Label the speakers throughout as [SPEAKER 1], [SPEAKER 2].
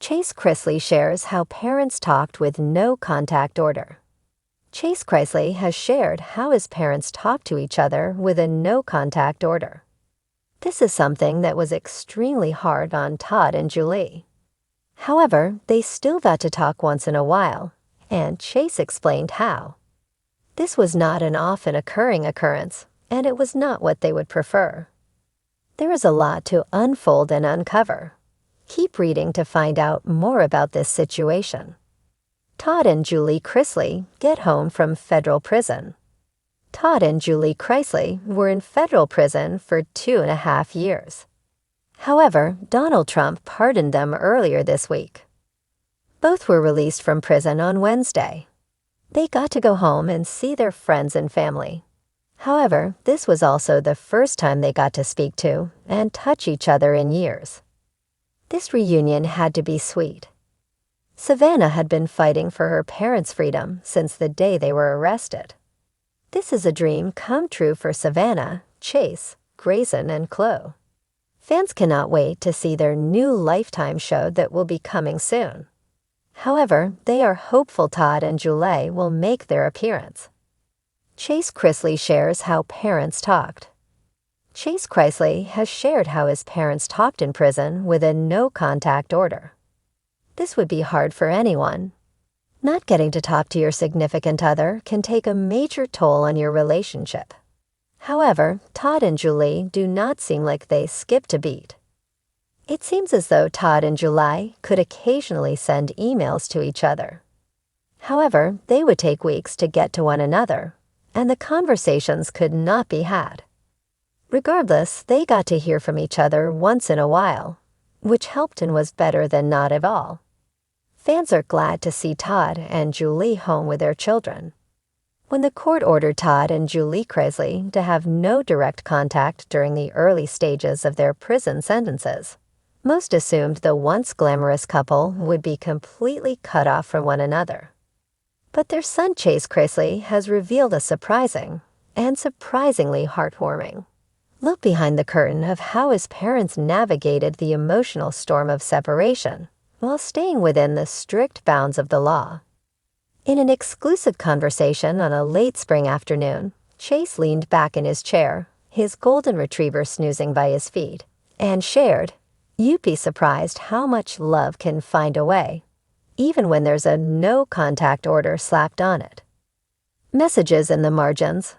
[SPEAKER 1] Chase Chrisley shares how parents talked with no contact order. Chase Chrisley has shared how his parents talked to each other with a no contact order. This is something that was extremely hard on Todd and Julie. However, they still got to talk once in a while, and Chase explained how. This was not an often occurring occurrence, and it was not what they would prefer. There is a lot to unfold and uncover. Keep reading to find out more about this situation. Todd and Julie Chrisley get home from federal prison. Todd and Julie Chrisley were in federal prison for 2.5 years. However, Donald Trump pardoned them earlier this week. Both were released from prison on Wednesday. They got to go home and see their friends and family. However, this was also the first time they got to speak to and touch each other in years. This reunion had to be sweet. Savannah had been fighting for her parents' freedom since the day they were arrested. This is a dream come true for Savannah, Chase, Grayson, and Chloe. Fans cannot wait to see their new Lifetime show that will be coming soon. However, they are hopeful Todd and Julie will make their appearance. Chase Chrisley shares how parents talked. Chase Chrisley has shared how his parents talked in prison with a no-contact order. This would be hard for anyone. Not getting to talk to your significant other can take a major toll on your relationship. However, Todd and Julie do not seem like they skipped a beat. It seems as though Todd and Julie could occasionally send emails to each other. However, they would take weeks to get to one another, and the conversations could not be had. Regardless, they got to hear from each other once in a while, which helped and was better than not at all. Fans are glad to see Todd and Julie home with their children. When the court ordered Todd and Julie Chrisley to have no direct contact during the early stages of their prison sentences, most assumed the once glamorous couple would be completely cut off from one another. But their son Chase Chrisley has revealed a surprising and surprisingly heartwarming look behind the curtain of how his parents navigated the emotional storm of separation while staying within the strict bounds of the law. In an exclusive conversation on a late spring afternoon, Chase leaned back in his chair, his golden retriever snoozing by his feet, and shared, "You'd be surprised how much love can find a way, even when there's a no-contact order slapped on it." Messages in the margins.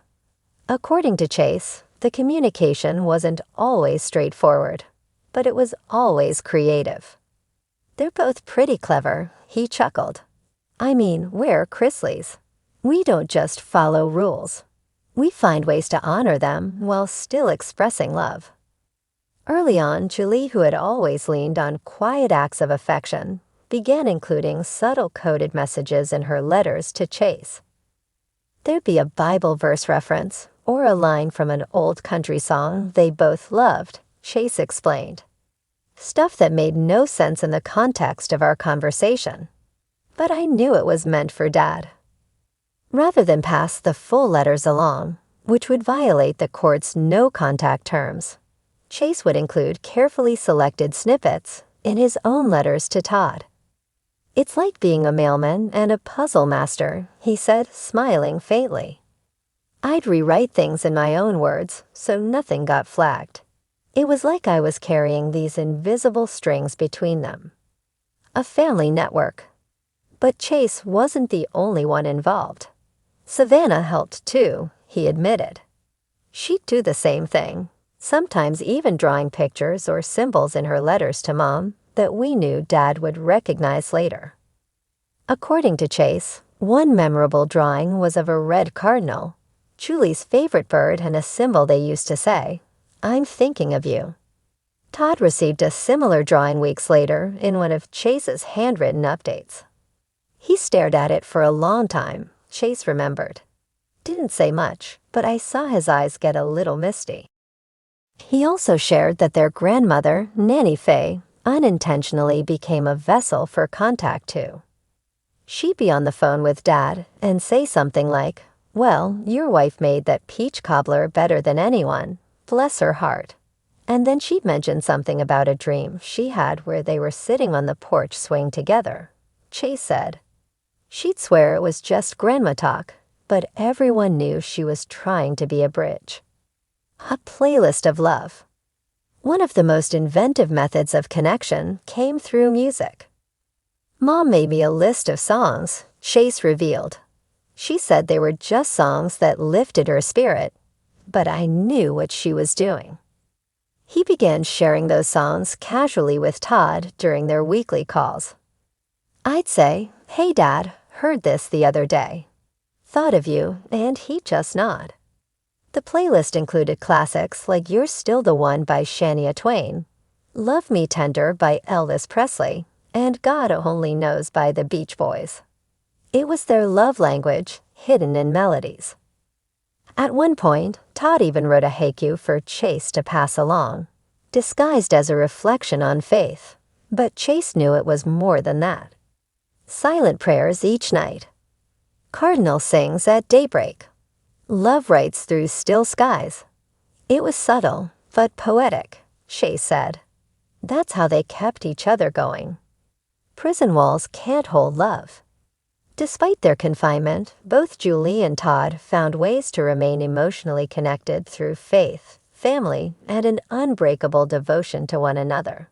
[SPEAKER 1] According to Chase, the communication wasn't always straightforward, but it was always creative. "They're both pretty clever," he chuckled. "I mean, we're Chrisleys. We don't just follow rules. We find ways to honor them while still expressing love." Early on, Julie, who had always leaned on quiet acts of affection, began including subtle coded messages in her letters to Chase. There'd be a Bible verse reference or a line from an old country song they both loved, Chase explained. Stuff that made no sense in the context of our conversation. But I knew it was meant for Dad. Rather than pass the full letters along, which would violate the court's no-contact terms, Chase would include carefully selected snippets in his own letters to Todd. "It's like being a mailman and a puzzle master," he said, smiling faintly. "I'd rewrite things in my own words, so nothing got flagged. It was like I was carrying these invisible strings between them." A family network. But Chase wasn't the only one involved. Savannah helped too, he admitted. She'd do the same thing, sometimes even drawing pictures or symbols in her letters to Mom that we knew Dad would recognize later. According to Chase, one memorable drawing was of a red cardinal, Julie's favorite bird, and a symbol they used to say, "I'm thinking of you." Todd received a similar drawing weeks later in one of Chase's handwritten updates. "He stared at it for a long time," Chase remembered. "Didn't say much, but I saw his eyes get a little misty." He also shared that their grandmother, Nanny Faye, unintentionally became a vessel for contact too. She'd be on the phone with Dad and say something like, "Well, your wife made that peach cobbler better than anyone. Bless her heart." And then she'd mention something about a dream she had where they were sitting on the porch swaying together. Chase said. She'd swear it was just grandma talk, but everyone knew she was trying to be a bridge. A playlist of love. One of the most inventive methods of connection came through music. Mom made me a list of songs, Chase revealed. She said they were just songs that lifted her spirit, but I knew what she was doing. He began sharing those songs casually with Todd during their weekly calls. I'd say, "Hey Dad, heard this the other day. Thought of you," and he'd just nod. The playlist included classics like You're Still the One by Shania Twain, Love Me Tender by Elvis Presley, and God Only Knows by the Beach Boys. It was their love language, hidden in melodies. At one point, Todd even wrote a haiku for Chase to pass along, disguised as a reflection on faith, but Chase knew it was more than that. Silent prayers each night. Cardinal sings at daybreak. Love writes through still skies. It was subtle, but poetic, Chase said. That's how they kept each other going. Prison walls can't hold love. Despite their confinement, both Julie and Todd found ways to remain emotionally connected through faith, family, and an unbreakable devotion to one another.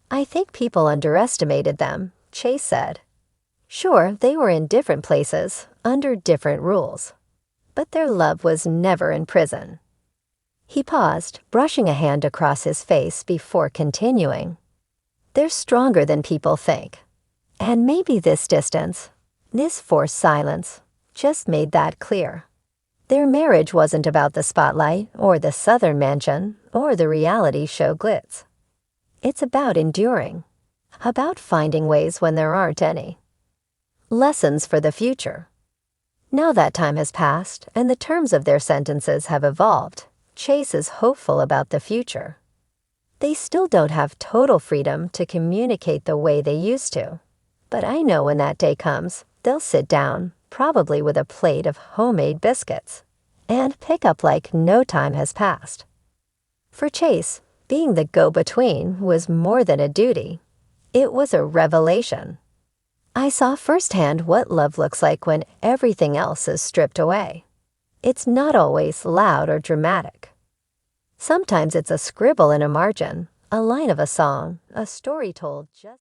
[SPEAKER 1] I think people underestimated them, Chase said. Sure, they were in different places, under different rules. But their love was never in prison. He paused, brushing a hand across his face before continuing. They're stronger than people think. And maybe this distance, this forced silence, just made that clear. Their marriage wasn't about the spotlight or the Southern mansion or the reality show glitz. It's about enduring, about finding ways when there aren't any. Lessons for the future. Now that time has passed and the terms of their sentences have evolved, Chase is hopeful about the future. They still don't have total freedom to communicate the way they used to, but I know when that day comes, they'll sit down, probably with a plate of homemade biscuits, and pick up like no time has passed. For Chase, being the go-between was more than a duty. It was a revelation. I saw firsthand what love looks like when everything else is stripped away. It's not always loud or dramatic. Sometimes it's a scribble in a margin, a line of a song, a story told just